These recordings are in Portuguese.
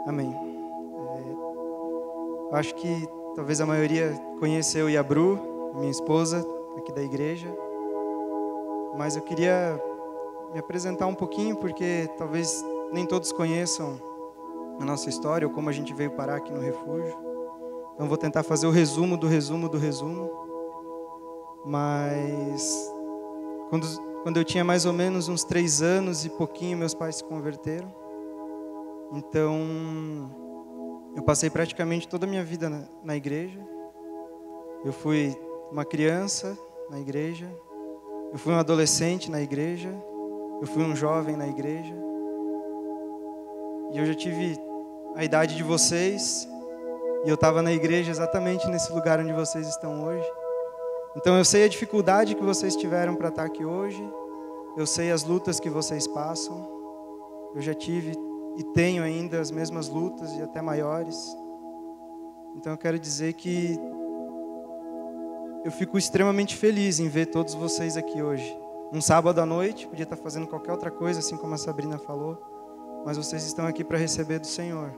Amém. Eu acho que talvez a maioria conheça eu e a Bru, minha esposa, aqui da igreja. Mas eu queria me apresentar um pouquinho, porque talvez nem todos conheçam a nossa história, ou como a gente veio parar aqui no refúgio. Então vou tentar fazer o resumo do resumo do resumo. Mas quando eu tinha mais ou menos uns 3 anos e pouquinho, meus pais se converteram. Então, eu passei praticamente toda a minha vida na igreja. Eu fui uma criança na igreja. Eu fui um adolescente na igreja. Eu fui um jovem na igreja. E eu já tive a idade de vocês. E eu estava na igreja exatamente nesse lugar onde vocês estão hoje. Então eu sei a dificuldade que vocês tiveram para estar aqui hoje. Eu sei as lutas que vocês passam. Eu já tive e tenho ainda as mesmas lutas e até maiores. Então eu quero dizer que eu fico extremamente feliz em ver todos vocês aqui hoje. Um sábado à noite, podia estar fazendo qualquer outra coisa, assim como a Sabrina falou. Mas vocês estão aqui para receber do Senhor.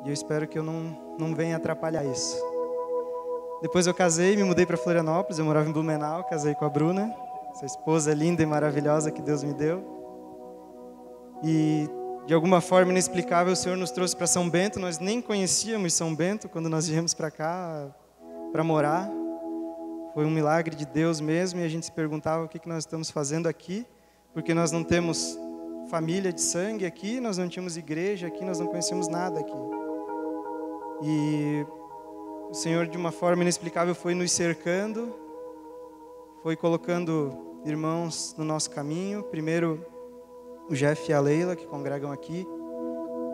E eu espero que eu não venha atrapalhar isso. Depois eu casei, me mudei para Florianópolis, eu morava em Blumenau, casei com a Bruna, essa esposa linda e maravilhosa que Deus me deu. E de alguma forma inexplicável o Senhor nos trouxe para São Bento. Nós nem conhecíamos São Bento quando nós viemos para cá para morar. Foi um milagre de Deus mesmo, e a gente se perguntava o que nós estamos fazendo aqui, porque nós não temos família de sangue aqui, nós não tínhamos igreja aqui, nós não conhecemos nada aqui. E o Senhor, de uma forma inexplicável, foi nos cercando, foi colocando irmãos no nosso caminho. Primeiro, o Jeff e a Leila, que congregam aqui,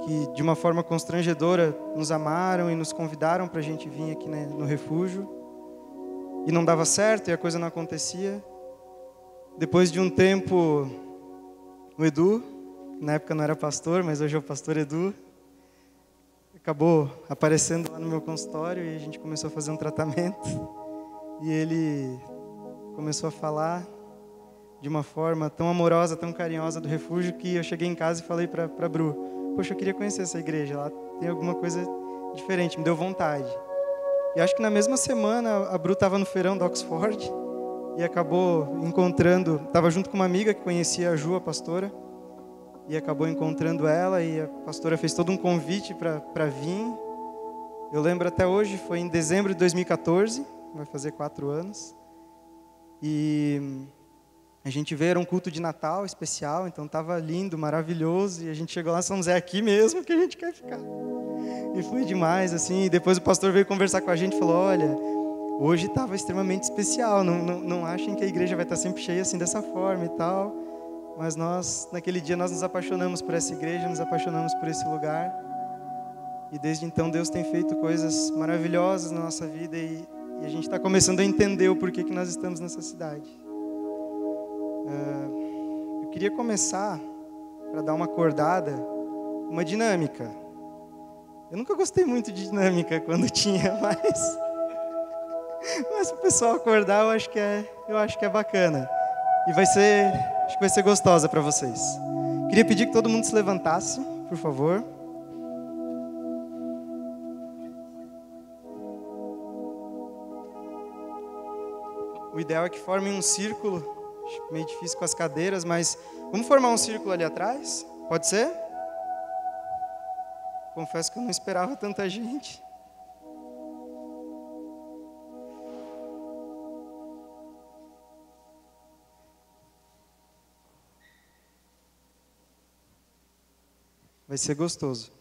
que de uma forma constrangedora nos amaram e nos convidaram para a gente vir aqui, né, no refúgio. E não dava certo e a coisa não acontecia. Depois de um tempo, o Edu, na época não era pastor, mas hoje é o pastor Edu, acabou aparecendo lá no meu consultório e a gente começou a fazer um tratamento. E ele começou a falar de uma forma tão amorosa, tão carinhosa do refúgio, que eu cheguei em casa e falei para Bru: poxa, eu queria conhecer essa igreja, lá tem alguma coisa diferente, me deu vontade. E acho que na mesma semana a Bru estava no feirão da Oxford e acabou encontrando, estava junto com uma amiga que conhecia a Ju, a pastora, e acabou encontrando ela, e a pastora fez todo um convite para vir. Eu lembro até hoje, foi em dezembro de 2014, vai fazer 4 anos, e a gente veio, era um culto de Natal especial, então estava lindo, maravilhoso, e a gente chegou lá, São José, aqui mesmo que a gente quer ficar. E foi demais, assim. E depois o pastor veio conversar com a gente e falou: olha, hoje estava extremamente especial, não achem que a igreja vai estar sempre cheia assim dessa forma e tal. Mas nós, naquele dia, nós nos apaixonamos por essa igreja, nos apaixonamos por esse lugar. E desde então Deus tem feito coisas maravilhosas na nossa vida, e a gente está começando a entender o porquê que nós estamos nessa cidade. Eu queria começar, para dar uma acordada, uma dinâmica. Eu nunca gostei muito de dinâmica quando tinha, mas para o pessoal acordar, eu acho que é bacana. E acho que vai ser gostosa para vocês. Queria pedir que todo mundo se levantasse, por favor. O ideal é que formem um círculo. Acho meio difícil com as cadeiras, mas vamos formar um círculo ali atrás? Pode ser? Confesso que eu não esperava tanta gente. Vai ser gostoso.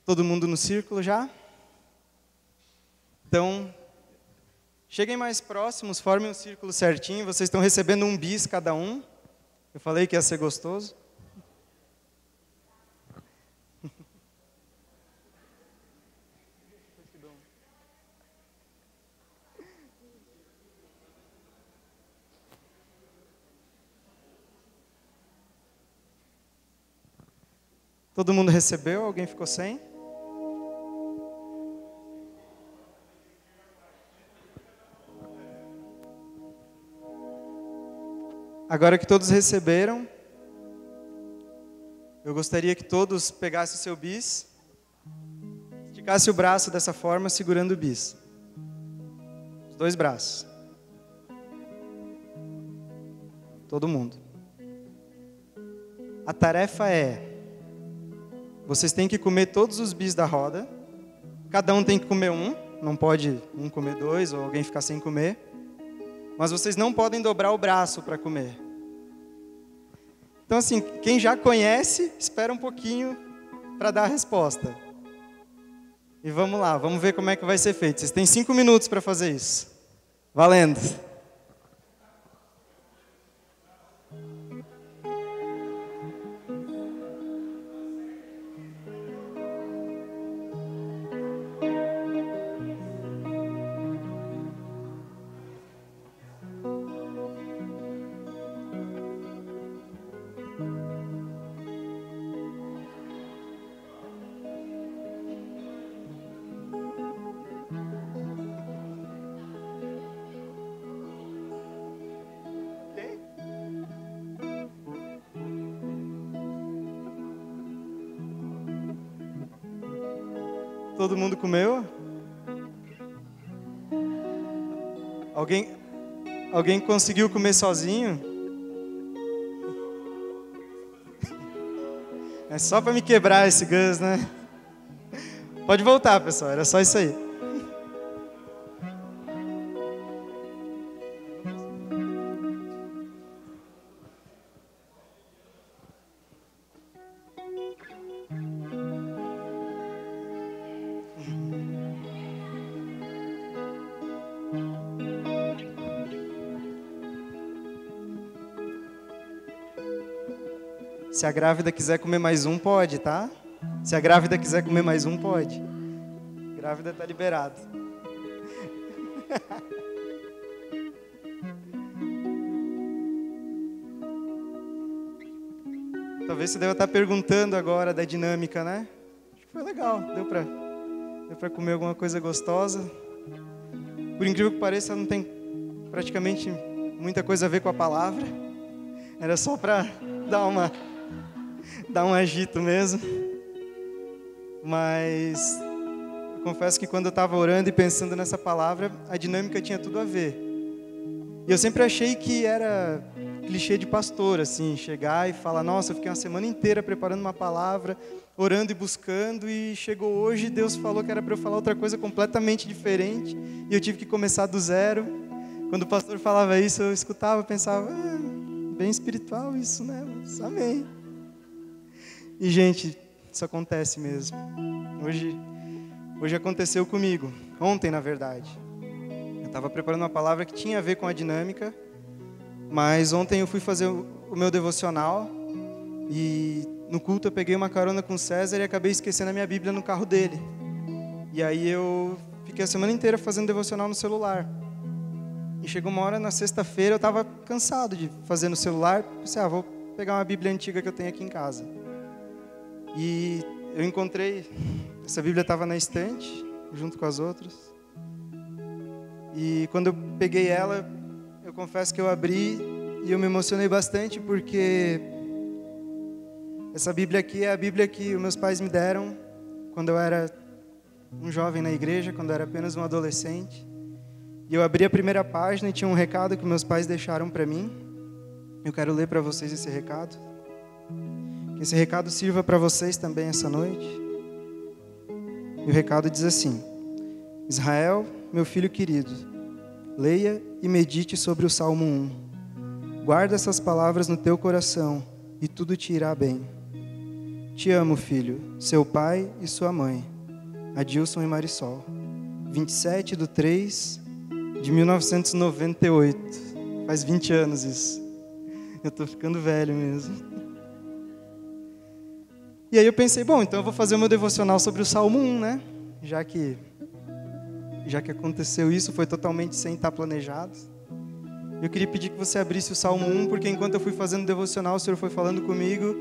Todo mundo no círculo já? Então, cheguem mais próximos, formem um círculo certinho. Vocês estão recebendo um bis cada um. Eu falei que ia ser gostoso. Todo mundo recebeu? Alguém ficou sem? Agora que todos receberam, eu gostaria que todos pegassem o seu bis, esticasse o braço dessa forma, segurando o bis. Os 2 braços. Todo mundo. A tarefa é, vocês têm que comer todos os bis da roda, cada um tem que comer um, não pode um comer 2 ou alguém ficar sem comer, mas vocês não podem dobrar o braço para comer. Então assim, quem já conhece, espera um pouquinho para dar a resposta. E vamos lá, vamos ver como é que vai ser feito. Vocês têm 5 minutos para fazer isso. Valendo! Todo mundo comeu? Alguém conseguiu comer sozinho? É só para me quebrar esse Gus, né? Pode voltar, pessoal, era só isso aí. Se a grávida quiser comer mais um, pode, tá? Se a grávida quiser comer mais um, pode. A grávida tá liberada. Talvez você deva estar perguntando agora da dinâmica, né? Acho que foi legal, deu pra comer alguma coisa gostosa. Por incrível que pareça, não tem praticamente muita coisa a ver com a palavra. Era só para dar um agito mesmo. Mas eu confesso que quando eu estava orando e pensando nessa palavra, a dinâmica tinha tudo a ver. E eu sempre achei que era clichê de pastor, assim, chegar e falar, nossa, eu fiquei uma semana inteira preparando uma palavra, orando e buscando, e chegou hoje, Deus falou que era para eu falar outra coisa completamente diferente, e eu tive que começar do zero. Quando o pastor falava isso, eu escutava, pensava, bem espiritual isso, né? Mas, amém. E, gente, isso acontece mesmo. Hoje aconteceu comigo. Ontem, na verdade. Eu estava preparando uma palavra que tinha a ver com a dinâmica, mas ontem eu fui fazer o meu devocional e no culto eu peguei uma carona com o César e acabei esquecendo a minha Bíblia no carro dele. E aí eu fiquei a semana inteira fazendo devocional no celular. E chegou uma hora, na sexta-feira, eu estava cansado de fazer no celular. Pensei, vou pegar uma Bíblia antiga que eu tenho aqui em casa. E eu encontrei, essa Bíblia estava na estante, junto com as outras. E quando eu peguei ela, eu confesso que eu abri e eu me emocionei bastante, porque essa Bíblia aqui é a Bíblia que os meus pais me deram quando eu era um jovem na igreja, quando eu era apenas um adolescente. E eu abri a primeira página e tinha um recado que meus pais deixaram para mim. Eu quero ler para vocês esse recado. Que esse recado sirva para vocês também essa noite. E o recado diz assim: Israel, meu filho querido, leia e medite sobre o Salmo 1. Guarda essas palavras no teu coração e tudo te irá bem. Te amo, filho, seu pai e sua mãe. Adilson e Marisol. 27/3/1998. Faz 20 anos isso. Eu tô ficando velho mesmo. E aí eu pensei, bom, então eu vou fazer o meu devocional sobre o Salmo 1, né? Já que aconteceu isso, foi totalmente sem estar planejado. Eu queria pedir que você abrisse o Salmo 1, porque enquanto eu fui fazendo o devocional, o Senhor foi falando comigo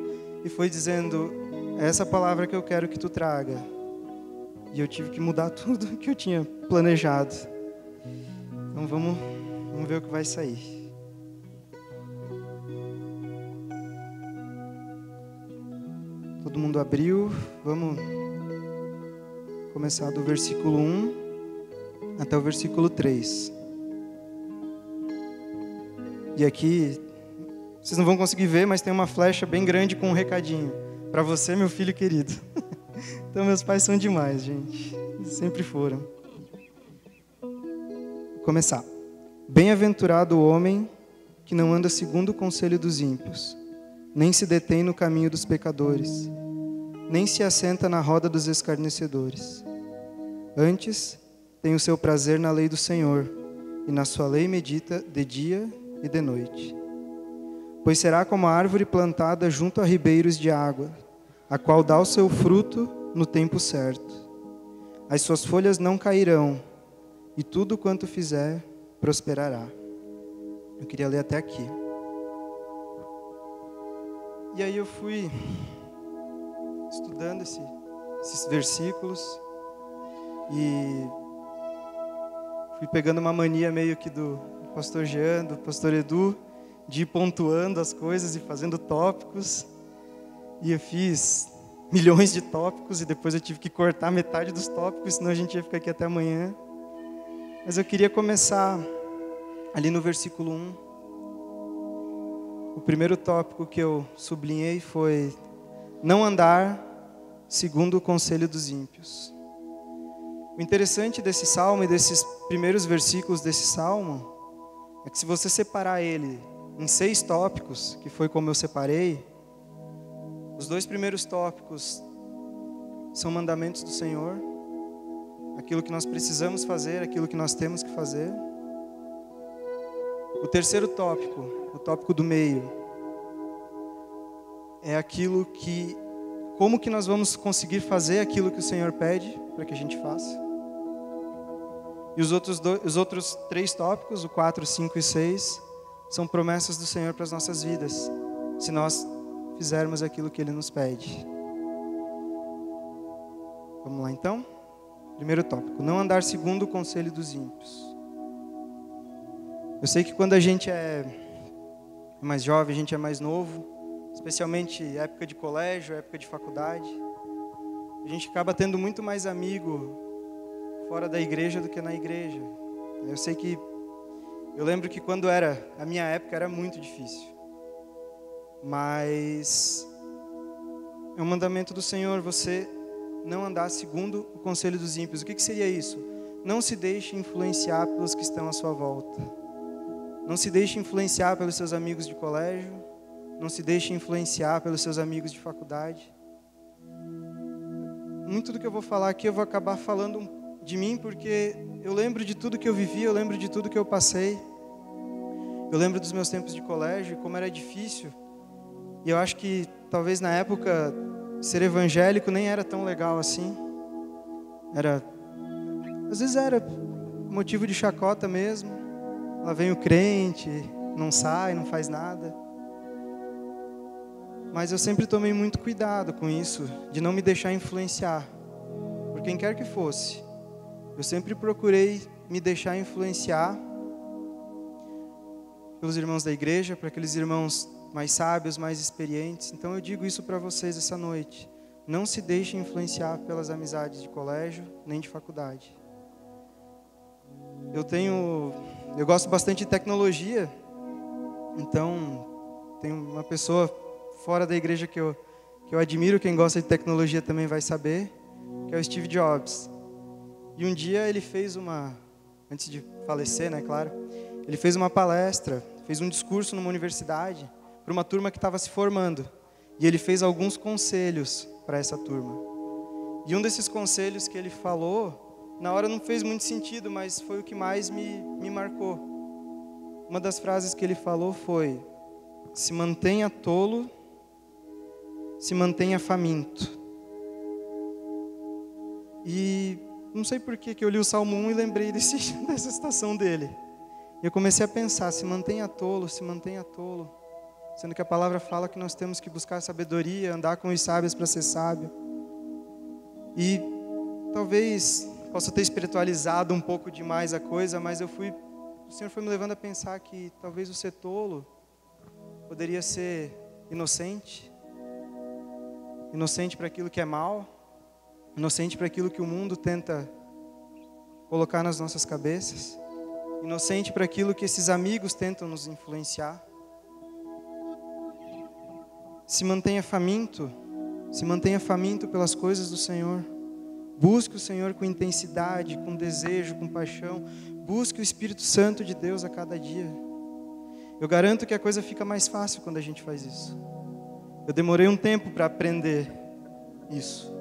e foi dizendo, é essa palavra que eu quero que tu traga. E eu tive que mudar tudo que eu tinha planejado. Então vamos ver o que vai sair. Todo mundo abriu? Vamos começar do versículo 1 até o versículo 3. E aqui, vocês não vão conseguir ver, mas tem uma flecha bem grande com um recadinho. Para você, meu filho querido. Então, meus pais são demais, gente. Sempre foram. Vou começar. Bem-aventurado o homem que não anda segundo o conselho dos ímpios, nem se detém no caminho dos pecadores, nem se assenta na roda dos escarnecedores. Antes, tem o seu prazer na lei do Senhor, e na sua lei medita de dia e de noite. Pois será como a árvore plantada junto a ribeiros de água, a qual dá o seu fruto no tempo certo. As suas folhas não cairão, e tudo quanto fizer prosperará. Eu queria ler até aqui. E aí eu fui estudando esses versículos e fui pegando uma mania meio que do pastor Jean, do pastor Edu, de ir pontuando as coisas e fazendo tópicos. E eu fiz milhões de tópicos e depois eu tive que cortar metade dos tópicos, senão a gente ia ficar aqui até amanhã. Mas eu queria começar ali no versículo 1. O primeiro tópico que eu sublinhei foi não andar segundo o conselho dos ímpios. O interessante desse salmo e desses primeiros versículos desse salmo é que se você separar ele em 6 tópicos, que foi como eu separei, os 2 primeiros tópicos são mandamentos do Senhor, aquilo que nós precisamos fazer, aquilo que nós temos que fazer. O terceiro tópico, o tópico do meio, é aquilo que, como que nós vamos conseguir fazer aquilo que o Senhor pede para que a gente faça. E os outros 3 tópicos, o 4, 5 e 6, são promessas do Senhor para as nossas vidas, se nós fizermos aquilo que Ele nos pede. Vamos lá então? Primeiro tópico, não andar segundo o conselho dos ímpios. Eu sei que quando a gente é mais jovem, a gente é mais novo, especialmente época de colégio, época de faculdade, a gente acaba tendo muito mais amigo fora da igreja do que na igreja. Eu lembro que quando era a minha época era muito difícil, mas é um mandamento do Senhor você não andar segundo o conselho dos ímpios. O que seria isso? Não se deixe influenciar pelos que estão à sua volta. Não se deixe influenciar pelos seus amigos de colégio. Não se deixe influenciar pelos seus amigos de faculdade. Muito do que eu vou falar aqui eu vou acabar falando de mim, porque eu lembro de tudo que eu vivi, eu lembro de tudo que eu passei. Eu lembro dos meus tempos de colégio, como era difícil. E eu acho que talvez na época ser evangélico nem era tão legal assim. Às vezes era motivo de chacota mesmo. Lá vem o crente, não sai, não faz nada. Mas eu sempre tomei muito cuidado com isso, de não me deixar influenciar, por quem quer que fosse. Eu sempre procurei me deixar influenciar pelos irmãos da igreja, para aqueles irmãos mais sábios, mais experientes. Então eu digo isso para vocês essa noite. Não se deixem influenciar pelas amizades de colégio, nem de faculdade. Eu gosto bastante de tecnologia, então tem uma pessoa fora da igreja que eu admiro, quem gosta de tecnologia também vai saber, que é o Steve Jobs. E um dia ele fez antes de falecer, né, claro, ele fez uma palestra, fez um discurso numa universidade, para uma turma que estava se formando. E ele fez alguns conselhos para essa turma. E um desses conselhos que ele falou, na hora não fez muito sentido, mas foi o que mais me marcou. Uma das frases que ele falou foi: se mantenha tolo, se mantenha faminto. E não sei por que eu li o Salmo 1 e lembrei dessa citação dele. E eu comecei a pensar, se mantenha tolo, sendo que a palavra fala que nós temos que buscar sabedoria, andar com os sábios para ser sábio. E talvez possa ter espiritualizado um pouco demais a coisa, mas o Senhor foi me levando a pensar que talvez o ser tolo poderia ser inocente. inocente para aquilo que é mal, inocente para aquilo que o mundo tenta colocar nas nossas cabeças, inocente para aquilo que esses amigos tentam nos influenciar. Se mantenha faminto pelas coisas do Senhor. Busque o Senhor com intensidade, com desejo, com paixão. Busque o Espírito Santo de Deus a cada dia. Eu garanto que a coisa fica mais fácil quando a gente faz isso. Eu demorei um tempo para aprender isso.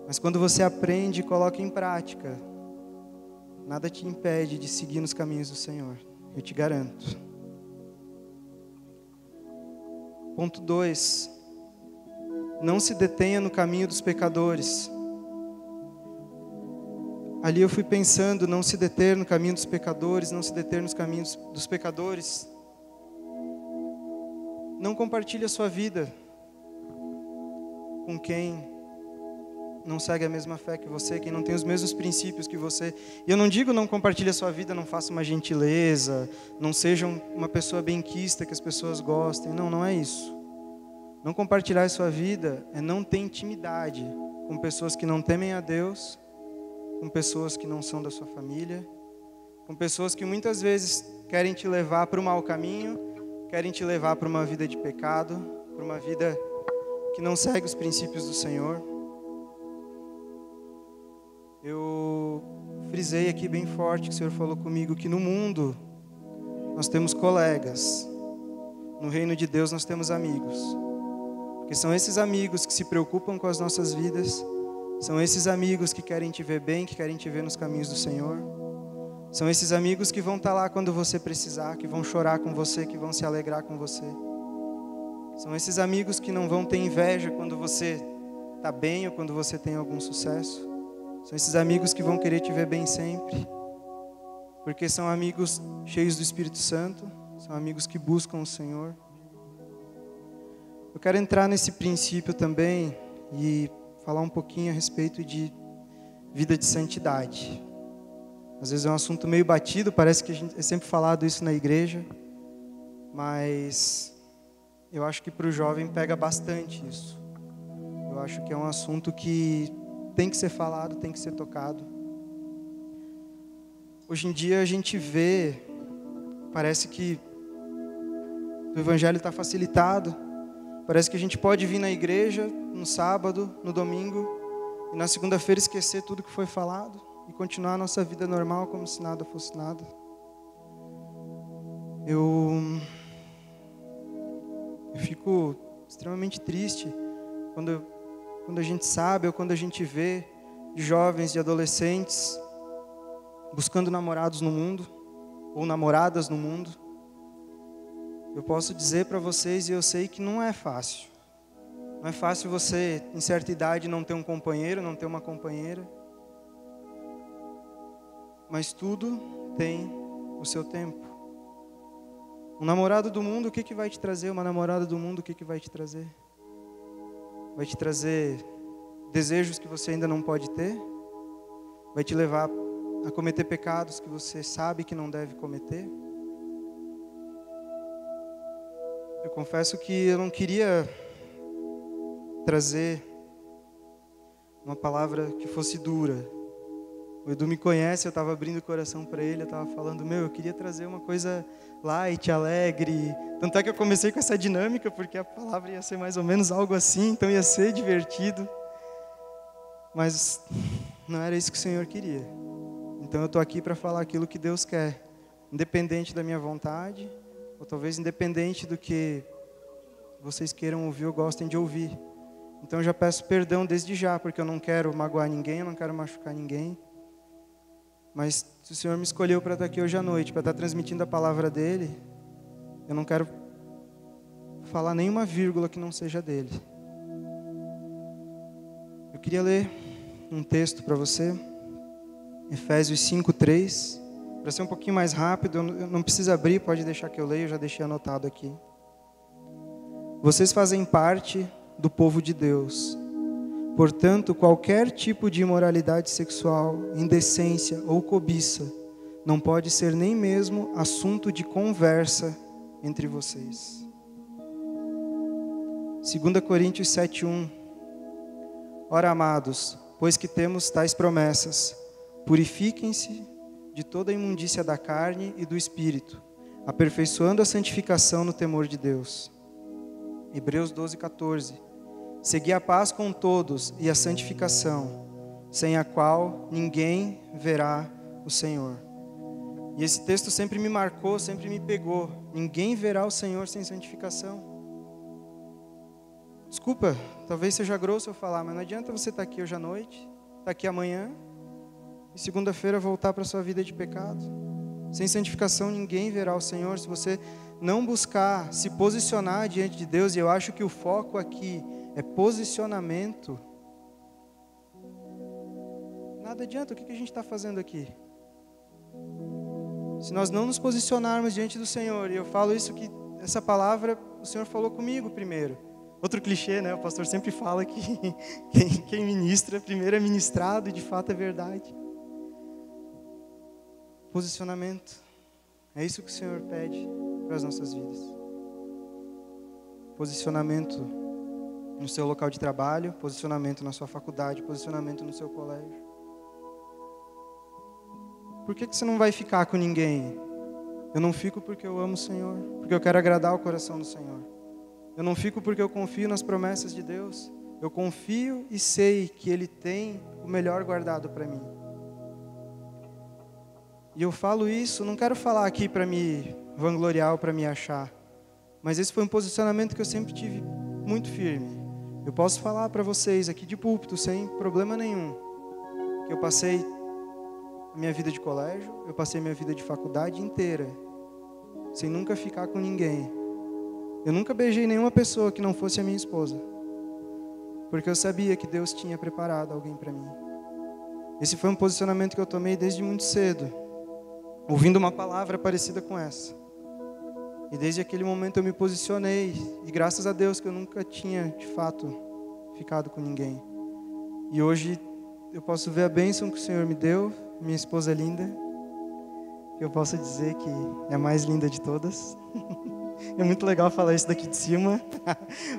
Mas quando você aprende e coloca em prática, nada te impede de seguir nos caminhos do Senhor. Eu te garanto. Ponto 2. Não se detenha no caminho dos pecadores. Ali eu fui pensando, não se deter no caminho dos pecadores, não se deter nos caminhos dos pecadores. Não compartilhe a sua vida com quem não segue a mesma fé que você, quem não tem os mesmos princípios que você. E eu não digo não compartilhe a sua vida, não faça uma gentileza, não seja uma pessoa benquista que as pessoas gostem. Não, não é isso. Não compartilhar a sua vida é não ter intimidade com pessoas que não temem a Deus, com pessoas que não são da sua família, com pessoas que muitas vezes querem te levar para o mau caminho, querem te levar para uma vida de pecado, para uma vida que não segue os princípios do Senhor. Eu frisei aqui bem forte que o Senhor falou comigo que no mundo nós temos colegas, no reino de Deus nós temos amigos, porque são esses amigos que se preocupam com as nossas vidas, são esses amigos que querem te ver bem, que querem te ver nos caminhos do Senhor, são esses amigos que vão estar lá quando você precisar, que vão chorar com você, que vão se alegrar com você, são esses amigos que não vão ter inveja quando você está bem ou quando você tem algum sucesso. São esses amigos que vão querer te ver bem sempre, porque são amigos cheios do Espírito Santo, são amigos que buscam o Senhor. Eu quero entrar nesse princípio também e falar um pouquinho a respeito de vida de santidade. Às vezes é um assunto meio batido, parece que a gente é sempre falado isso na igreja, mas eu acho que para o jovem pega bastante isso. Eu acho que é um assunto que tem que ser falado, tem que ser tocado. Hoje em dia a gente vê, parece que o evangelho está facilitado, parece que a gente pode vir na igreja no sábado, no domingo, e na segunda-feira esquecer tudo que foi falado e continuar a nossa vida normal como se nada fosse nada. Eu fico extremamente triste quando a gente sabe ou quando a gente vê de jovens, de adolescentes buscando namorados no mundo ou namoradas no mundo. Eu posso dizer para vocês, e eu sei que não é fácil. Não é fácil você, em certa idade, não ter um companheiro, não ter uma companheira. Mas tudo tem o seu tempo. Um namorado do mundo, o que vai te trazer? Uma namorada do mundo, o que vai te trazer? Vai te trazer desejos que você ainda não pode ter? Vai te levar a cometer pecados que você sabe que não deve cometer? Eu confesso que eu não queria trazer uma palavra que fosse dura. O Edu me conhece, eu estava abrindo o coração para ele, eu estava falando, eu queria trazer uma coisa light, alegre. Tanto é que eu comecei com essa dinâmica, porque a palavra ia ser mais ou menos algo assim, então ia ser divertido. Mas não era isso que o Senhor queria. Então eu estou aqui para falar aquilo que Deus quer, independente da minha vontade, ou talvez independente do que vocês queiram ouvir ou gostem de ouvir. Então eu já peço perdão desde já, porque eu não quero magoar ninguém, eu não quero machucar ninguém. Mas se o Senhor me escolheu para estar aqui hoje à noite, para estar transmitindo a palavra dEle, eu não quero falar nenhuma vírgula que não seja dEle. Eu queria ler um texto para você, Efésios 5:3, para ser um pouquinho mais rápido, eu não preciso abrir, pode deixar que eu leia, eu já deixei anotado aqui. Vocês fazem parte do povo de Deus. Portanto, qualquer tipo de imoralidade sexual, indecência ou cobiça não pode ser nem mesmo assunto de conversa entre vocês. 2 Coríntios 7:1 Ora, amados, pois que temos tais promessas, purifiquem-se de toda a imundícia da carne e do espírito, aperfeiçoando a santificação no temor de Deus. Hebreus 12:14. Segui a paz com todos e a santificação, sem a qual ninguém verá o Senhor. E esse texto sempre me marcou, sempre me pegou. Ninguém verá o Senhor sem santificação. Desculpa, talvez seja grosso eu falar, mas não adianta você estar aqui hoje à noite, estar aqui amanhã, e segunda-feira voltar para a sua vida de pecado. Sem santificação ninguém verá o Senhor. Se você não buscar se posicionar diante de Deus, e eu acho que o foco aqui é posicionamento, nada adianta. O que a gente está fazendo aqui? Se nós não nos posicionarmos diante do Senhor, e eu falo isso que essa palavra o Senhor falou comigo primeiro. Outro clichê, né? O pastor sempre fala que quem ministra primeiro é ministrado, e de fato é verdade. Posicionamento. É isso que o Senhor pede para as nossas vidas. Posicionamento no seu local de trabalho, posicionamento na sua faculdade, posicionamento no seu colégio. Por que você não vai ficar com ninguém? Eu não fico porque eu amo o Senhor, porque eu quero agradar o coração do Senhor. Eu não fico porque eu confio nas promessas de Deus. Eu confio e sei que Ele tem o melhor guardado para mim. E eu falo isso, não quero falar aqui para me vangloriar ou para me achar, mas esse foi um posicionamento que eu sempre tive muito firme. Eu posso falar para vocês aqui de púlpito, sem problema nenhum, que eu passei a minha vida de colégio, eu passei minha vida de faculdade inteira, sem nunca ficar com ninguém. Eu nunca beijei nenhuma pessoa que não fosse a minha esposa, porque eu sabia que Deus tinha preparado alguém para mim. Esse foi um posicionamento que eu tomei desde muito cedo, ouvindo uma palavra parecida com essa. E desde aquele momento eu me posicionei, e graças a Deus que eu nunca tinha, de fato, ficado com ninguém. E hoje eu posso ver a bênção que o Senhor me deu, minha esposa linda, que eu posso dizer que é a mais linda de todas. É muito legal falar isso daqui de cima.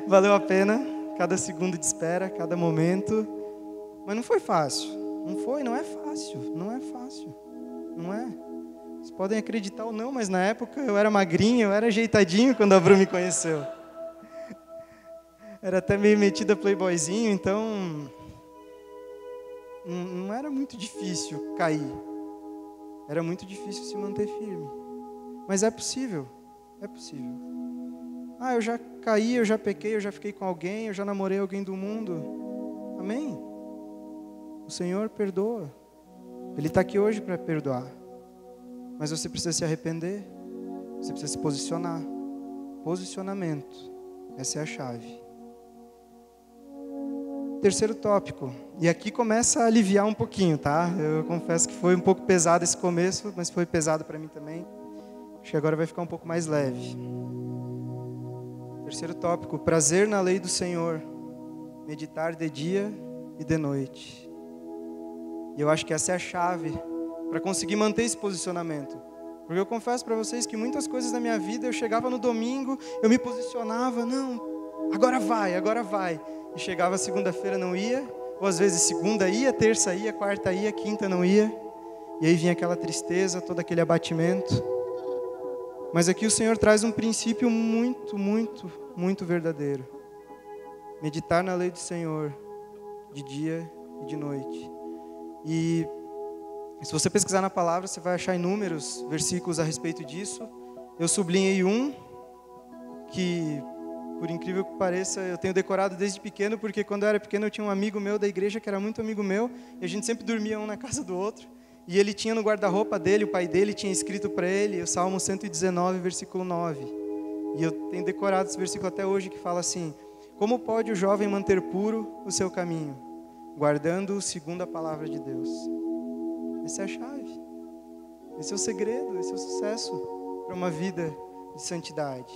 Valeu a pena, cada segundo de espera, cada momento. Mas não foi fácil. Não é fácil. Não é fácil. Não é. Vocês podem acreditar ou não, mas na época eu era magrinho, eu era ajeitadinho quando a Bru me conheceu. Era até meio metida playboyzinho, então não era muito difícil cair. Era muito difícil se manter firme. Mas é possível. É possível. Ah, eu já caí, eu já pequei, eu já fiquei com alguém, eu já namorei alguém do mundo. Amém? O Senhor perdoa. Ele está aqui hoje para perdoar. Mas você precisa se arrepender. Você precisa se posicionar. Posicionamento. Essa é a chave. Terceiro tópico. E aqui começa a aliviar um pouquinho, tá? Eu confesso que foi um pouco pesado esse começo, mas foi pesado para mim também. Acho que agora vai ficar um pouco mais leve. Terceiro tópico, prazer na lei do Senhor, meditar de dia e de noite. E eu acho que essa é a chave para conseguir manter esse posicionamento. Porque eu confesso para vocês que muitas coisas na minha vida, eu chegava no domingo, eu me posicionava, não, agora vai. E chegava segunda-feira, não ia, ou às vezes segunda ia, terça ia, quarta ia, quinta não ia. E aí vinha aquela tristeza, todo aquele abatimento. Mas aqui o Senhor traz um princípio muito, muito, muito verdadeiro. Meditar na lei do Senhor, de dia e de noite. E se você pesquisar na palavra, você vai achar inúmeros versículos a respeito disso. Eu sublinhei um, que, por incrível que pareça, eu tenho decorado desde pequeno, porque quando eu era pequeno eu tinha um amigo meu da igreja, que era muito amigo meu, e a gente sempre dormia um na casa do outro. E ele tinha no guarda-roupa dele, o pai dele tinha escrito para ele o Salmo 119, versículo 9. E eu tenho decorado esse versículo até hoje, que fala assim: como pode o jovem manter puro o seu caminho, guardando-o segundo a palavra de Deus? Essa é a chave. Esse é o segredo, esse é o sucesso para uma vida de santidade.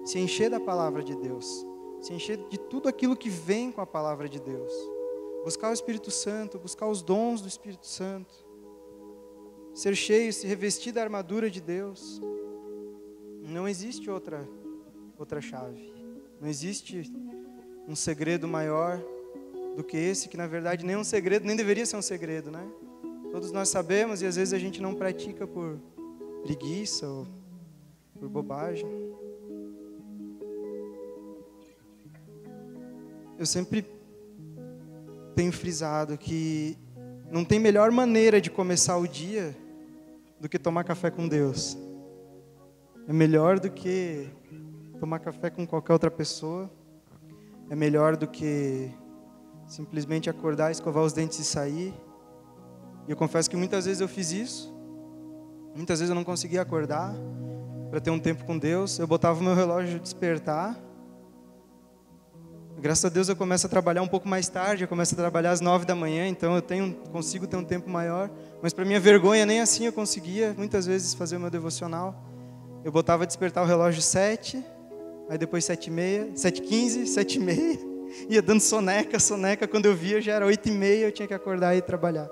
Se encher da palavra de Deus, se encher de tudo aquilo que vem com a palavra de Deus. Buscar o Espírito Santo, buscar os dons do Espírito Santo. Ser cheio, se revestir da armadura de Deus. Não existe outra chave. Não existe um segredo maior do que esse, que na verdade nem é um segredo, nem deveria ser um segredo, né? Todos nós sabemos e às vezes a gente não pratica por preguiça ou por bobagem. Eu sempre tenho frisado que não tem melhor maneira de começar o dia do que tomar café com Deus. É melhor do que tomar café com qualquer outra pessoa. É melhor do que simplesmente acordar, escovar os dentes e sair. E eu confesso que muitas vezes eu fiz isso. Muitas vezes eu não conseguia acordar para ter um tempo com Deus. Eu botava o meu relógio despertar. Graças a Deus eu começo a trabalhar um pouco mais tarde. Eu começo a trabalhar às 9 da manhã. Então eu consigo ter um tempo maior. Mas para minha vergonha, nem assim eu conseguia muitas vezes fazer o meu devocional. Eu botava despertar o relógio 7, aí depois 7h30, 7h15, 7h30, ia dando soneca, quando eu via já era 8h30, eu tinha que acordar e ir trabalhar.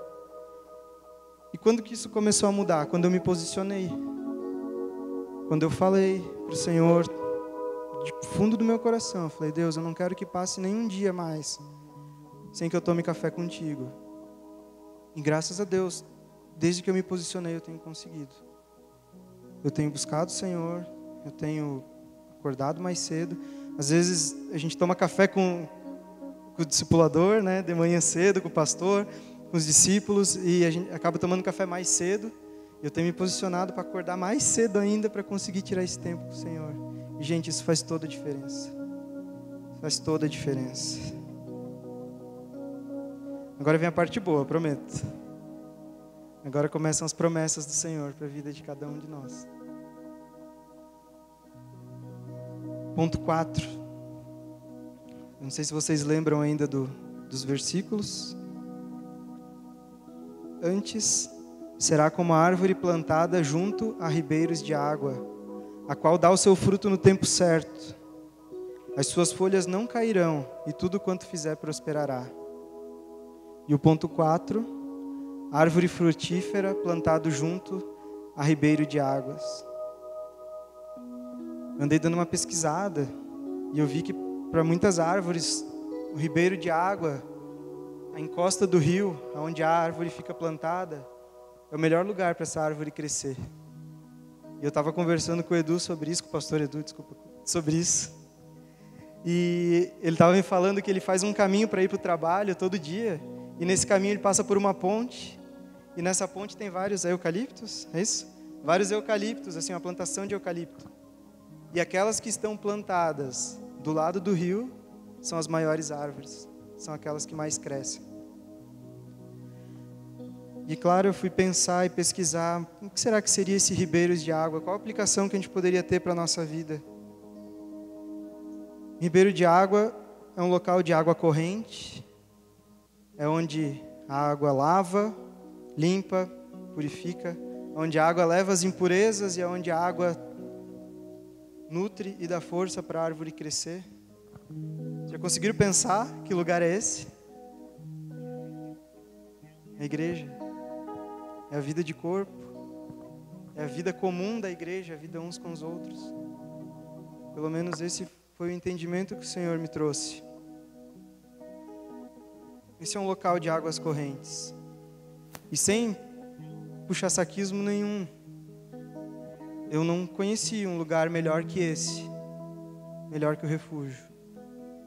E quando que isso começou a mudar? Quando eu me posicionei. Quando eu falei para o Senhor, de fundo do meu coração, eu falei, Deus, eu não quero que passe nenhum dia mais sem que eu tome café contigo. E graças a Deus, desde que eu me posicionei, eu tenho conseguido. Eu tenho buscado o Senhor, eu tenho acordado mais cedo. Às vezes a gente toma café com o discipulador, né, de manhã cedo, com o pastor, com os discípulos, e a gente acaba tomando café mais cedo. Eu tenho me posicionado para acordar mais cedo ainda para conseguir tirar esse tempo com o Senhor. E, gente, isso faz toda a diferença. Faz toda a diferença. Agora vem a parte boa, prometo. Agora começam as promessas do Senhor para a vida de cada um de nós. Ponto 4. Não sei se vocês lembram ainda dos versículos. Antes, será como a árvore plantada junto a ribeiros de água, a qual dá o seu fruto no tempo certo. As suas folhas não cairão, e tudo quanto fizer prosperará. E o ponto 4. Árvore frutífera plantado junto a ribeiro de águas. Eu andei dando uma pesquisada e eu vi que para muitas árvores, o ribeiro de água, a encosta do rio, onde a árvore fica plantada, é o melhor lugar para essa árvore crescer. E eu estava conversando com o Edu sobre isso, com o pastor Edu, desculpa, sobre isso. E ele estava me falando que ele faz um caminho para ir para o trabalho todo dia, e nesse caminho ele passa por uma ponte, e nessa ponte tem vários eucaliptos, é isso? Vários eucaliptos, assim, uma plantação de eucalipto. E aquelas que estão plantadas do lado do rio são as maiores árvores, são aquelas que mais crescem. E claro, eu fui pensar e pesquisar, o que será que seria esse ribeiros de água? Qual a aplicação que a gente poderia ter para a nossa vida? Ribeiro de água é um local de água corrente, é onde a água lava, limpa, purifica, onde a água leva as impurezas e é onde a água nutre e dá força para a árvore crescer. Já conseguiram pensar que lugar é esse? É a igreja. É a vida de corpo. É a vida comum da igreja, a vida uns com os outros. Pelo menos esse foi o entendimento que o Senhor me trouxe. Esse é um local de águas correntes. E sem puxa-saquismo nenhum, eu não conheci um lugar melhor que esse, melhor que o refúgio.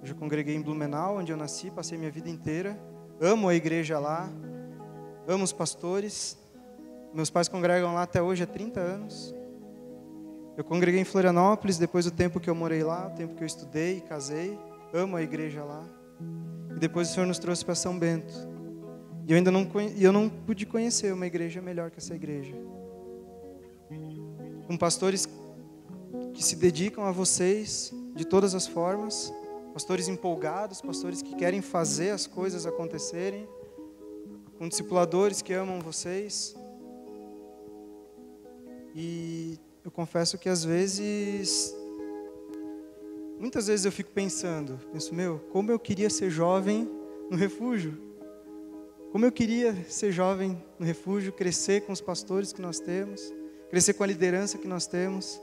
Eu já congreguei em Blumenau, onde eu nasci, passei minha vida inteira. Amo a igreja lá, amo os pastores. Meus pais congregam lá até hoje há 30 anos. Eu congreguei em Florianópolis, depois do tempo que eu morei lá, o tempo que eu estudei, casei. Amo a igreja lá. E depois o Senhor nos trouxe para São Bento. E eu não pude conhecer uma igreja melhor que essa igreja. Com pastores que se dedicam a vocês de todas as formas. Pastores empolgados, pastores que querem fazer as coisas acontecerem. Com discipuladores que amam vocês. E eu confesso que muitas vezes eu fico penso, como eu queria ser jovem no refúgio. Como eu queria ser jovem no refúgio, crescer com os pastores que nós temos, crescer com a liderança que nós temos.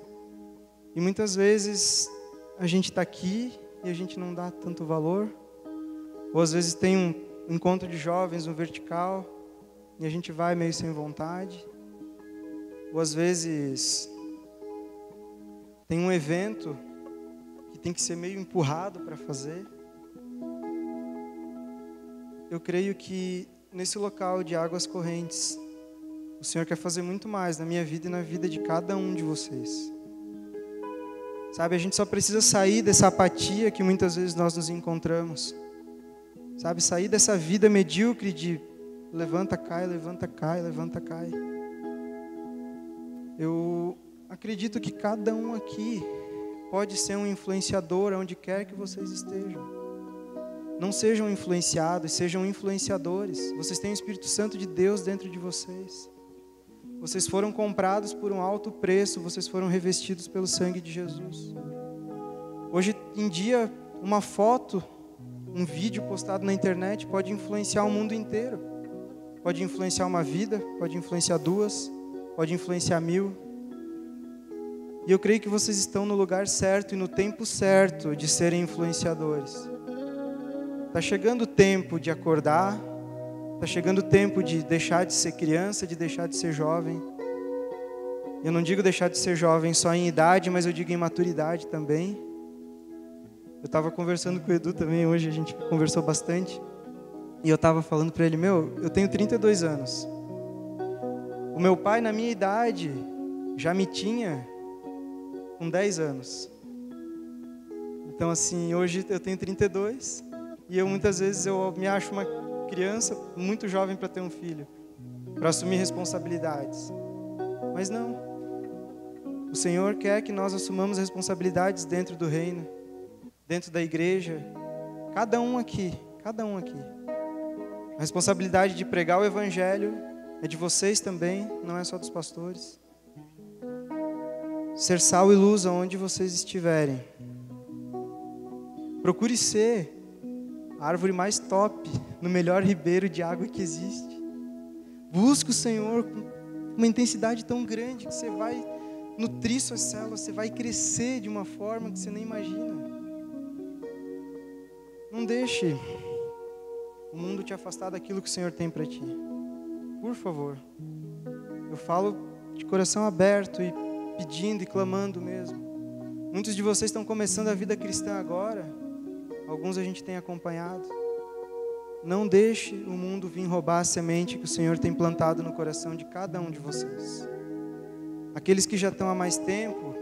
E muitas vezes a gente está aqui e a gente não dá tanto valor. Ou às vezes tem um encontro de jovens no vertical e a gente vai meio sem vontade. Ou às vezes tem um evento que tem que ser meio empurrado para fazer. Eu creio que nesse local de águas correntes, o Senhor quer fazer muito mais na minha vida e na vida de cada um de vocês. Sabe, a gente só precisa sair dessa apatia que muitas vezes nós nos encontramos. Sabe, sair dessa vida medíocre de levanta, cai, levanta, cai, levanta, cai. Eu acredito que cada um aqui pode ser um influenciador onde quer que vocês estejam. Não sejam influenciados, sejam influenciadores. Vocês têm o Espírito Santo de Deus dentro de vocês. Vocês foram comprados por um alto preço, vocês foram revestidos pelo sangue de Jesus. Hoje em dia, uma foto, um vídeo postado na internet pode influenciar o mundo inteiro. Pode influenciar uma vida, pode influenciar 2, pode influenciar 1000. E eu creio que vocês estão no lugar certo e no tempo certo de serem influenciadores. Está chegando o tempo de acordar, está chegando o tempo de deixar de ser criança, de deixar de ser jovem. Eu não digo deixar de ser jovem só em idade, mas eu digo em maturidade também. Eu estava conversando com o Edu também hoje, a gente conversou bastante. E eu estava falando para ele, eu tenho 32 anos. O meu pai, na minha idade, já me tinha com 10 anos. Então, assim, hoje eu tenho 32 e muitas vezes eu me acho uma criança muito jovem para ter um filho, para assumir responsabilidades. Mas não. O Senhor quer que nós assumamos responsabilidades dentro do reino, dentro da igreja. Cada um aqui. A responsabilidade de pregar o Evangelho é de vocês também, não é só dos pastores. Ser sal e luz aonde vocês estiverem. Procure ser a árvore mais top, no melhor ribeiro de água que existe. Busque o Senhor com uma intensidade tão grande que você vai nutrir suas células, você vai crescer de uma forma que você nem imagina. Não deixe o mundo te afastar daquilo que o Senhor tem para ti. Por favor. Eu falo de coração aberto e pedindo e clamando mesmo. Muitos de vocês estão começando a vida cristã agora. Alguns a gente tem acompanhado. Não deixe o mundo vir roubar a semente que o Senhor tem plantado no coração de cada um de vocês. Aqueles que já estão há mais tempo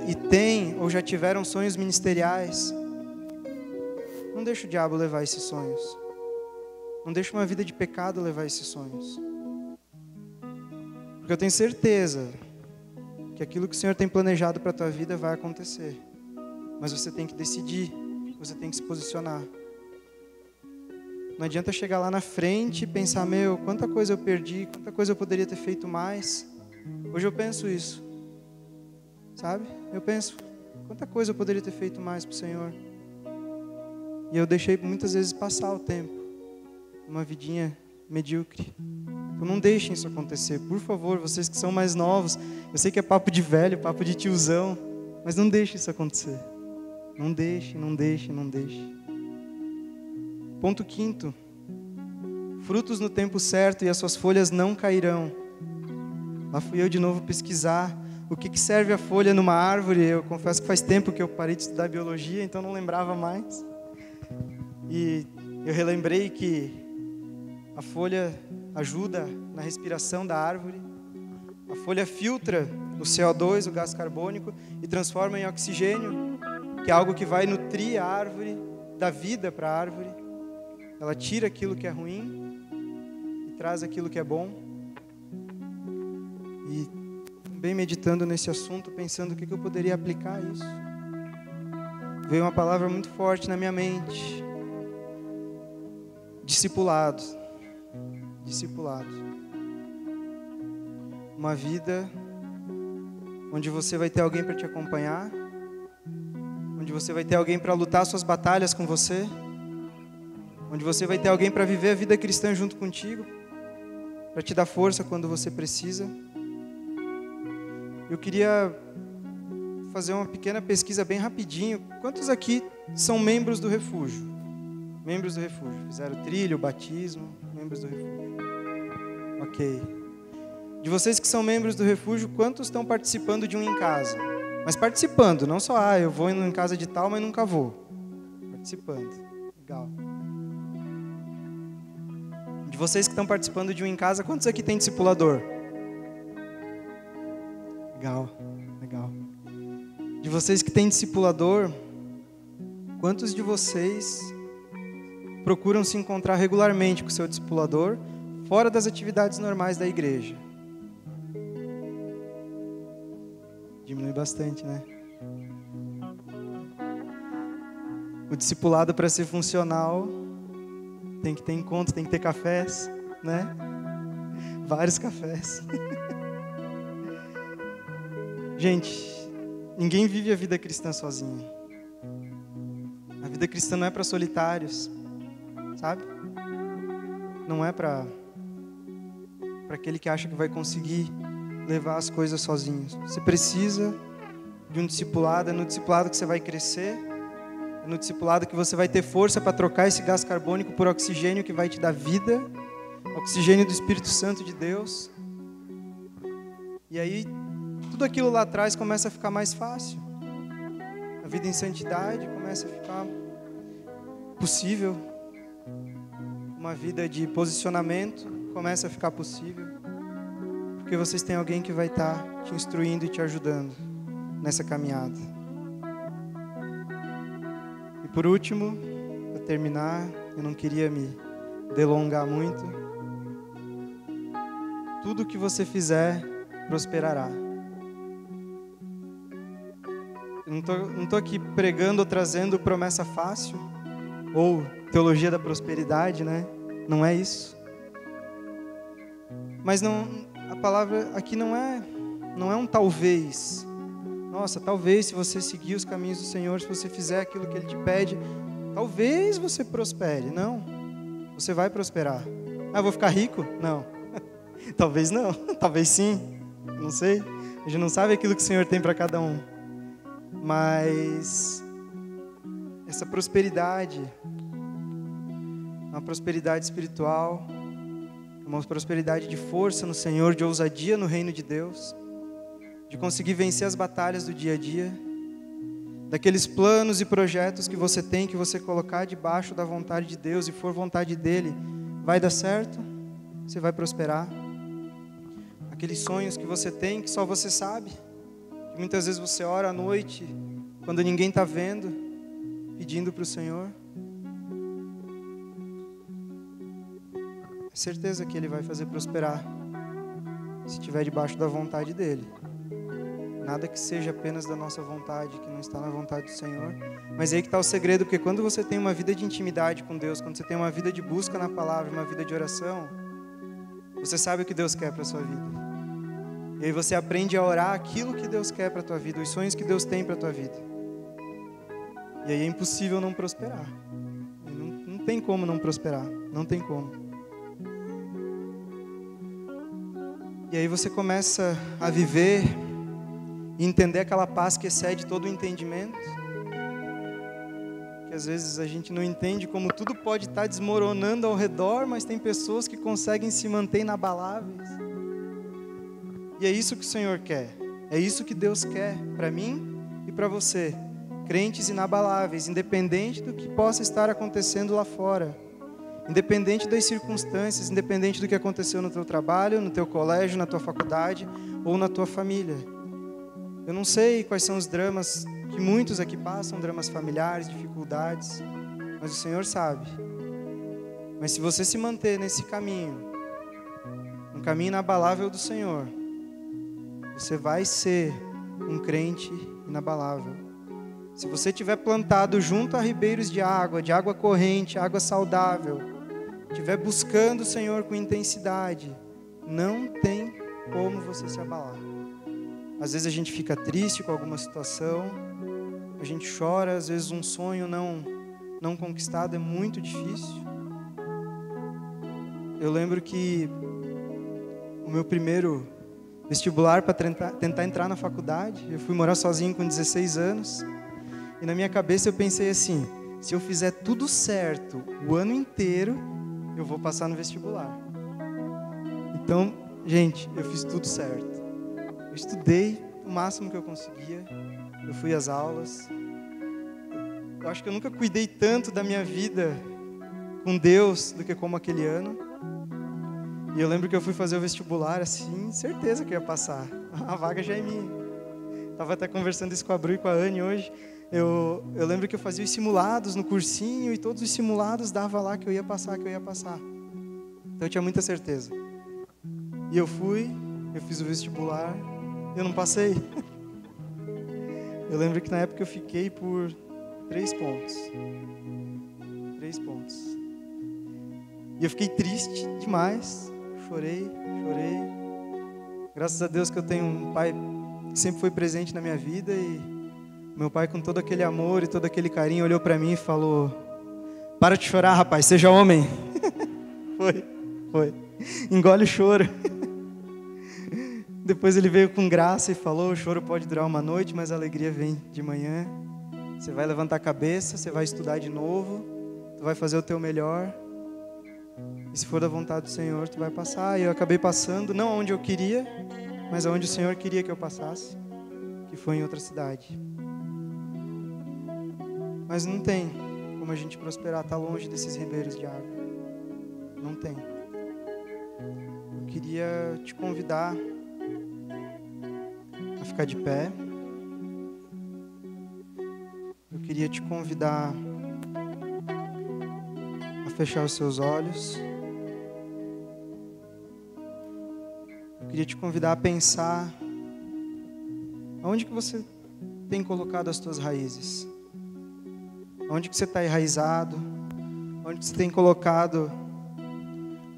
e têm ou já tiveram sonhos ministeriais, não deixe o diabo levar esses sonhos. Não deixe uma vida de pecado levar esses sonhos. Porque eu tenho certeza que aquilo que o Senhor tem planejado para a tua vida vai acontecer. Mas você tem que decidir, você tem que se posicionar. Não adianta chegar lá na frente e pensar, quanta coisa eu perdi, quanta coisa eu poderia ter feito mais. Hoje eu penso isso, sabe? Eu penso, quanta coisa eu poderia ter feito mais para o Senhor. E eu deixei muitas vezes passar o tempo. Uma vidinha medíocre. Então não deixem isso acontecer. Por favor, vocês que são mais novos. Eu sei que é papo de velho, papo de tiozão. Mas não deixem isso acontecer. Não deixe. Ponto 5. Frutos no tempo certo e as suas folhas não cairão. Lá fui eu de novo pesquisar o que serve a folha numa árvore. Eu confesso que faz tempo que eu parei de estudar biologia, então não lembrava mais. E eu relembrei que a folha ajuda na respiração da árvore. A folha filtra o CO2, o gás carbônico, e transforma em oxigênio, que é algo que vai nutrir a árvore, dá vida para a árvore. Ela tira aquilo que é ruim e traz aquilo que é bom. E também meditando nesse assunto, pensando o que eu poderia aplicar a isso. Veio uma palavra muito forte na minha mente. Discipulado. Uma vida onde você vai ter alguém para te acompanhar, onde você vai ter alguém para lutar suas batalhas com você, onde você vai ter alguém para viver a vida cristã junto contigo, para te dar força quando você precisa. Eu queria fazer uma pequena pesquisa bem rapidinho. Quantos aqui são membros do Refúgio? Membros do refúgio. Fizeram trilho, batismo, membros do refúgio. Ok. De vocês que são membros do refúgio, quantos estão participando de um em casa? Mas participando, não só, eu vou em casa de tal, mas nunca vou. Participando. Legal. De vocês que estão participando de um em casa, quantos aqui tem discipulador? Legal, legal. De vocês que têm discipulador, quantos de vocês procuram se encontrar regularmente com o seu discipulador, fora das atividades normais da igreja? Diminui bastante, né? O discipulado, para ser funcional, tem que ter encontro, tem que ter cafés, né? Vários cafés. Gente, ninguém vive a vida cristã sozinho. A vida cristã não é para solitários, sabe? Não é para aquele que acha que vai conseguir levar as coisas sozinho. Você precisa de um discipulado, é no discipulado que você vai crescer, é no discipulado que você vai ter força para trocar esse gás carbônico por oxigênio que vai te dar vida, oxigênio do Espírito Santo de Deus. E aí, tudo aquilo lá atrás começa a ficar mais fácil. A vida em santidade começa a ficar possível. Uma vida de posicionamento começa a ficar possível. Porque vocês têm alguém que vai estar te instruindo e te ajudando nessa caminhada. E por último, para terminar, eu não queria me delongar muito. Tudo que você fizer prosperará. Eu não tô aqui pregando ou trazendo promessa fácil ou teologia da prosperidade, né? Não é isso. Mas não, a palavra aqui não é um talvez. Nossa, talvez se você seguir os caminhos do Senhor, se você fizer aquilo que Ele te pede, talvez você prospere. Não, você vai prosperar. Ah, eu vou ficar rico? Não. Talvez não, talvez sim. Não sei. A gente não sabe aquilo que o Senhor tem para cada um. Mas essa prosperidade é uma prosperidade espiritual, uma prosperidade de força no Senhor, de ousadia no reino de Deus, de conseguir vencer as batalhas do dia a dia, daqueles planos e projetos que você tem, que você colocar debaixo da vontade de Deus e for vontade dEle, vai dar certo, você vai prosperar. Aqueles sonhos que você tem, que só você sabe, que muitas vezes você ora à noite, quando ninguém está vendo, pedindo para o Senhor. É certeza que Ele vai fazer prosperar, se estiver debaixo da vontade dEle. Nada que seja apenas da nossa vontade, que não está na vontade do Senhor. Mas aí que está o segredo, porque quando você tem uma vida de intimidade com Deus, quando você tem uma vida de busca na palavra, uma vida de oração, você sabe o que Deus quer para a sua vida. E aí você aprende a orar aquilo que Deus quer para a tua vida, os sonhos que Deus tem para a tua vida. E aí é impossível não prosperar. Não tem como não prosperar, não tem como. E aí você começa a viver e entender aquela paz que excede todo o entendimento. Que às vezes a gente não entende como tudo pode estar desmoronando ao redor, mas tem pessoas que conseguem se manter inabaláveis. E é isso que o Senhor quer. É isso que Deus quer para mim e para você. Crentes inabaláveis, independente do que possa estar acontecendo lá fora. Independente das circunstâncias, independente do que aconteceu no teu trabalho, no teu colégio, na tua faculdade ou na tua família. Eu não sei quais são os dramas que muitos aqui passam, dramas familiares, dificuldades, mas o Senhor sabe. Mas se você se manter nesse caminho, um caminho inabalável do Senhor, você vai ser um crente inabalável. Se você estiver plantado junto a ribeiros de água corrente, água saudável, estiver buscando o Senhor com intensidade, não tem como você se abalar. Às vezes a gente fica triste com alguma situação, a gente chora, às vezes um sonho não conquistado é muito difícil. Eu lembro que o meu primeiro vestibular para tentar entrar na faculdade, eu fui morar sozinho com 16 anos, e na minha cabeça eu pensei assim, se eu fizer tudo certo o ano inteiro, eu vou passar no vestibular. Então, gente, eu fiz tudo certo. Eu estudei o máximo que eu conseguia. Eu fui às aulas. Eu acho que eu nunca cuidei tanto da minha vida com Deus do que como aquele ano. E eu lembro que eu fui fazer o vestibular, assim, certeza que eu ia passar. A vaga já é minha. Estava até conversando isso com a Bru e com a Anne hoje. Eu lembro que eu fazia os simulados no cursinho e todos os simulados dava lá que eu ia passar, que eu ia passar. Então eu tinha muita certeza. E eu fiz o vestibular, eu não passei. Eu lembro que na época eu fiquei por 3 pontos. 3 pontos. E eu fiquei triste demais. Chorei. Graças a Deus que eu tenho um pai que sempre foi presente na minha vida. E meu pai, com todo aquele amor e todo aquele carinho, olhou para mim e falou: para de chorar, rapaz, seja homem. Foi. Engole o choro. Depois ele veio com graça e falou: o choro pode durar uma noite, mas a alegria vem de manhã. Você vai levantar a cabeça, você vai estudar de novo, tu vai fazer o teu melhor. E se for da vontade do Senhor, tu vai passar. E eu acabei passando, não onde eu queria, mas onde o Senhor queria que eu passasse, que foi em outra cidade. Mas não tem como a gente prosperar, tá longe desses ribeiros de água. Não tem. Eu queria te convidar a ficar de pé. Eu queria te convidar a fechar os seus olhos. Eu queria te convidar a pensar aonde que você tem colocado as tuas raízes. Onde que você está enraizado? Onde que você tem colocado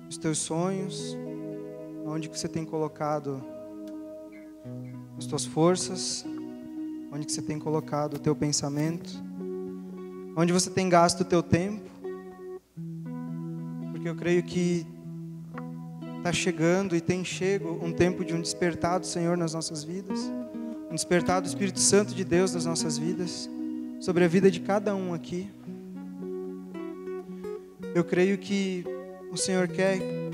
os teus sonhos? Onde que você tem colocado as tuas forças? Onde que você tem colocado o teu pensamento? Onde você tem gasto o teu tempo? Porque eu creio que está chegando e tem chego um tempo de um despertar do Senhor nas nossas vidas. Um despertar do Espírito Santo de Deus nas nossas vidas. Sobre a vida de cada um aqui. Eu creio que o Senhor quer que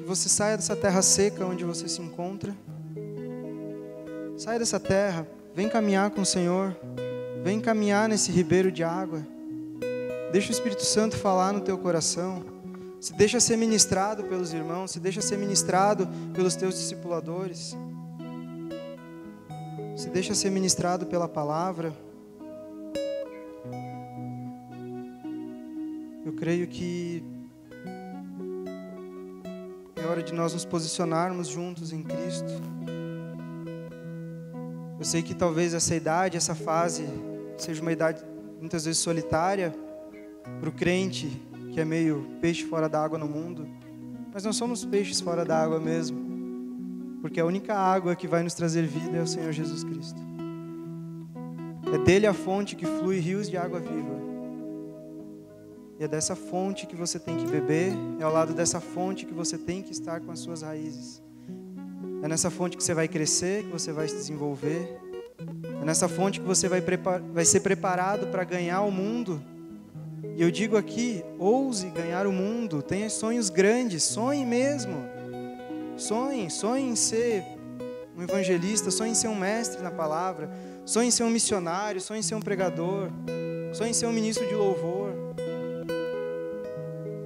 você saia dessa terra seca onde você se encontra. Saia dessa terra, vem caminhar com o Senhor. Vem caminhar nesse ribeiro de água. Deixa o Espírito Santo falar no teu coração. Se deixa ser ministrado pelos irmãos, se deixa ser ministrado pelos teus discipuladores. Se deixa ser ministrado pela palavra. Eu creio que é hora de nós nos posicionarmos juntos em Cristo. Eu sei que talvez essa idade, essa fase, seja uma idade muitas vezes solitária para o crente que é meio peixe fora da água no mundo. Mas nós somos peixes fora da água mesmo, porque a única água que vai nos trazer vida é o Senhor Jesus Cristo. É dele a fonte que flui rios de água viva. E é dessa fonte que você tem que beber, é ao lado dessa fonte que você tem que estar com as suas raízes. É nessa fonte que você vai crescer, que você vai se desenvolver. É nessa fonte que você vai ser preparado para ganhar o mundo. E eu digo aqui, ouse ganhar o mundo, tenha sonhos grandes, sonhe mesmo. Sonhe em ser um evangelista, sonhe em ser um mestre na palavra, sonhe em ser um missionário, sonhe em ser um pregador, sonhe em ser um ministro de louvor.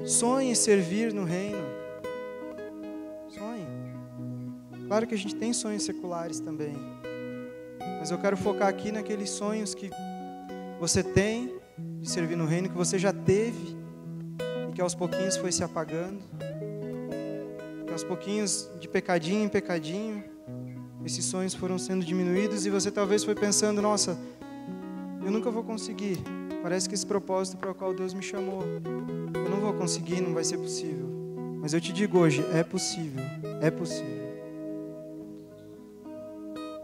Sonhe em servir no reino. Sonhe. Claro que a gente tem sonhos seculares também. Mas eu quero focar aqui naqueles sonhos que você tem de servir no reino, que você já teve e que aos pouquinhos foi se apagando. Que aos pouquinhos, de pecadinho em pecadinho, esses sonhos foram sendo diminuídos e você talvez foi pensando: nossa, eu nunca vou conseguir. Parece que esse propósito para o qual Deus me chamou, eu não vou conseguir, não vai ser possível. Mas eu te digo hoje, é possível, é possível.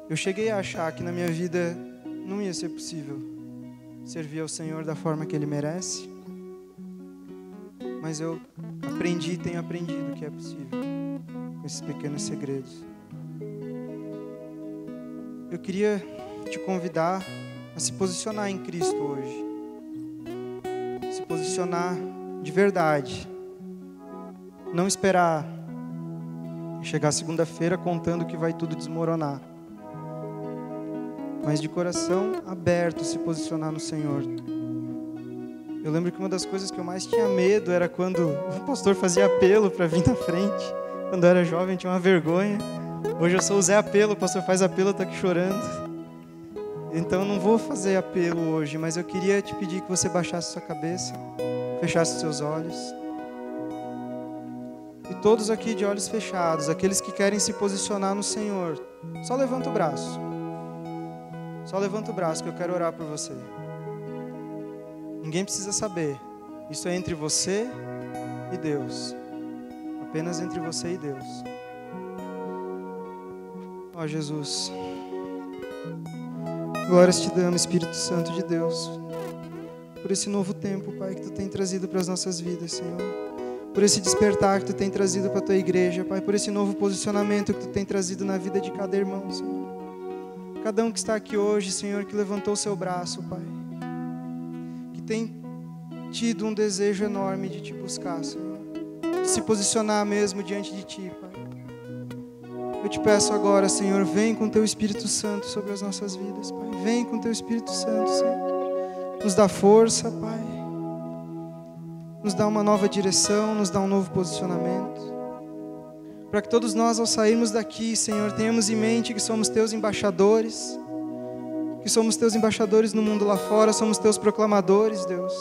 Eu cheguei a achar que na minha vida não ia ser possível servir ao Senhor da forma que Ele merece. Mas eu tenho aprendido que é possível, com esses pequenos segredos. Eu queria te convidar a se posicionar em Cristo hoje. posicionar de verdade. Não esperar chegar segunda-feira contando que vai tudo desmoronar. Mas de coração aberto se posicionar no Senhor. Eu lembro que uma das coisas que eu mais tinha medo era quando o pastor fazia apelo para vir na frente. Quando eu era jovem eu tinha uma vergonha. Hoje eu sou o Zé Apelo, o pastor faz apelo, eu estou aqui chorando. Então eu não vou fazer apelo hoje, mas eu queria te pedir que você baixasse sua cabeça, fechasse seus olhos. E todos aqui de olhos fechados, aqueles que querem se posicionar no Senhor, só levanta o braço. Só levanta o braço que eu quero orar por você. Ninguém precisa saber. Isso é entre você e Deus. Apenas entre você e Deus. Ó Jesus. Glórias te damos, Espírito Santo de Deus. Por esse novo tempo, Pai, que Tu tem trazido para as nossas vidas, Senhor. Por esse despertar que Tu tem trazido para a Tua igreja, Pai. Por esse novo posicionamento que Tu tem trazido na vida de cada irmão, Senhor. Cada um que está aqui hoje, Senhor, que levantou o seu braço, Pai. Que tem tido um desejo enorme de Te buscar, Senhor. De se posicionar mesmo diante de Ti, Pai. Eu te peço agora, Senhor, vem com Teu Espírito Santo sobre as nossas vidas, Pai. Vem com Teu Espírito Santo, Senhor. Nos dá força, Pai. Nos dá uma nova direção, nos dá um novo posicionamento. Para que todos nós, ao sairmos daqui, Senhor, tenhamos em mente que somos Teus embaixadores, que somos Teus embaixadores no mundo lá fora, somos Teus proclamadores, Deus.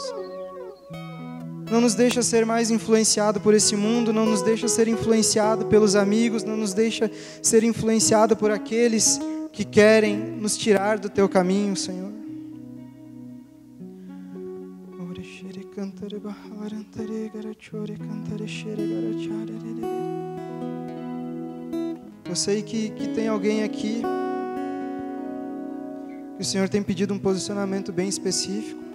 Não nos deixa ser mais influenciado por esse mundo, não nos deixa ser influenciado pelos amigos, não nos deixa ser influenciado por aqueles que querem nos tirar do Teu caminho, Senhor. Eu sei que tem alguém aqui que o Senhor tem pedido um posicionamento bem específico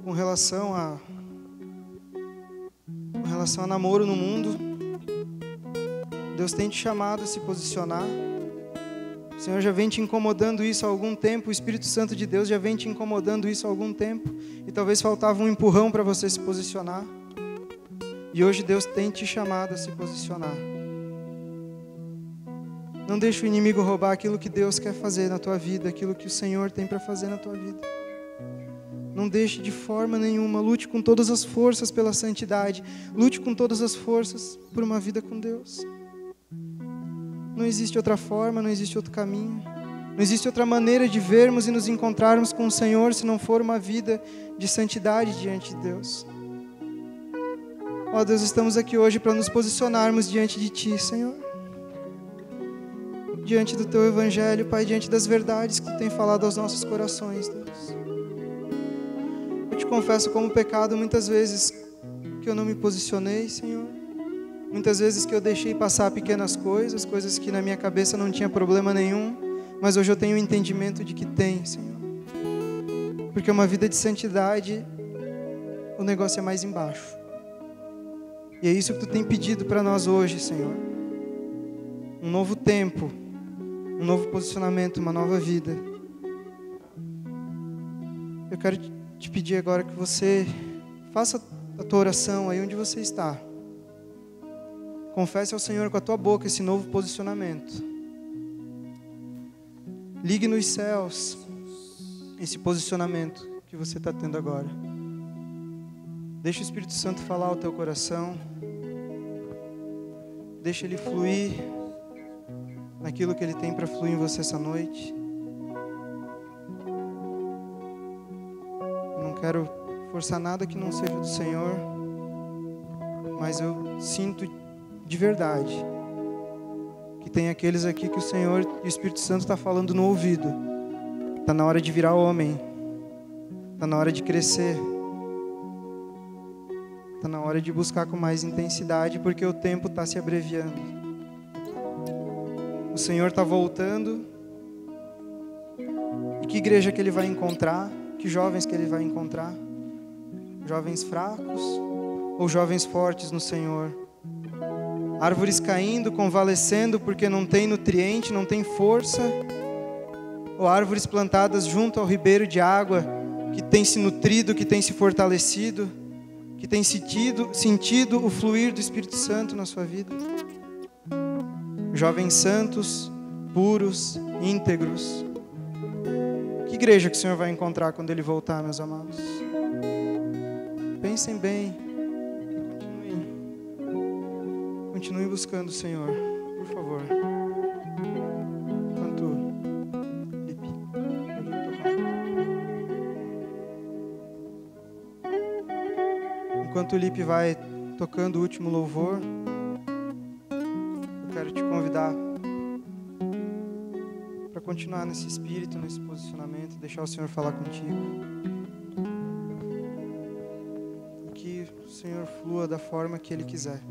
com relação a namoro no mundo. Deus tem te chamado a se posicionar. O Senhor já vem te incomodando isso há algum tempo, o Espírito Santo de Deus já vem te incomodando isso há algum tempo, e talvez faltava um empurrão para você se posicionar. E hoje Deus tem te chamado a se posicionar. Não deixe o inimigo roubar aquilo que Deus quer fazer na tua vida, aquilo que o Senhor tem para fazer na tua vida. Não deixe de forma nenhuma, lute com todas as forças pela santidade, lute com todas as forças por uma vida com Deus. Não existe outra forma, não existe outro caminho, não existe outra maneira de vermos e nos encontrarmos com o Senhor se não for uma vida de santidade diante de Deus. Ó Deus, estamos aqui hoje para nos posicionarmos diante de Ti, Senhor. Diante do Teu Evangelho, Pai, diante das verdades que Tu tem falado aos nossos corações, Deus. Eu te confesso como pecado muitas vezes que eu não me posicionei, Senhor. Muitas vezes que eu deixei passar pequenas coisas, coisas que na minha cabeça não tinha problema nenhum, mas hoje eu tenho o entendimento de que tem, Senhor. Porque uma vida de santidade, o negócio é mais embaixo. E é isso que Tu tem pedido para nós hoje, Senhor. Um novo tempo, um novo posicionamento, uma nova vida. Eu quero te pedir agora que você faça a tua oração aí onde você está. Confesse ao Senhor com a tua boca esse novo posicionamento. Ligue nos céus esse posicionamento que você está tendo agora. Deixa o Espírito Santo falar ao teu coração. Deixa Ele fluir naquilo que Ele tem para fluir em você essa noite. Eu não quero forçar nada que não seja do Senhor, mas eu sinto de verdade que tem aqueles aqui que o Senhor e o Espírito Santo está falando no ouvido. Está na hora de virar homem. Está na hora de crescer. Está na hora de buscar com mais intensidade, porque o tempo está se abreviando. O Senhor está voltando. E que igreja que Ele vai encontrar? Que jovens que Ele vai encontrar? Jovens fracos ou jovens fortes no Senhor? Árvores caindo, convalescendo porque não tem nutriente, não tem força? Ou árvores plantadas junto ao ribeiro de água, que tem se nutrido, que tem se fortalecido, que tem sentido o fluir do Espírito Santo na sua vida. Jovens santos, puros, íntegros. Que igreja que o Senhor vai encontrar quando Ele voltar, meus amados? Pensem bem e continuem buscando o Senhor, por favor. Enquanto o Lipe vai tocando o último louvor, eu quero te convidar para continuar nesse espírito, nesse posicionamento, deixar o Senhor falar contigo. Que o Senhor flua da forma que Ele quiser.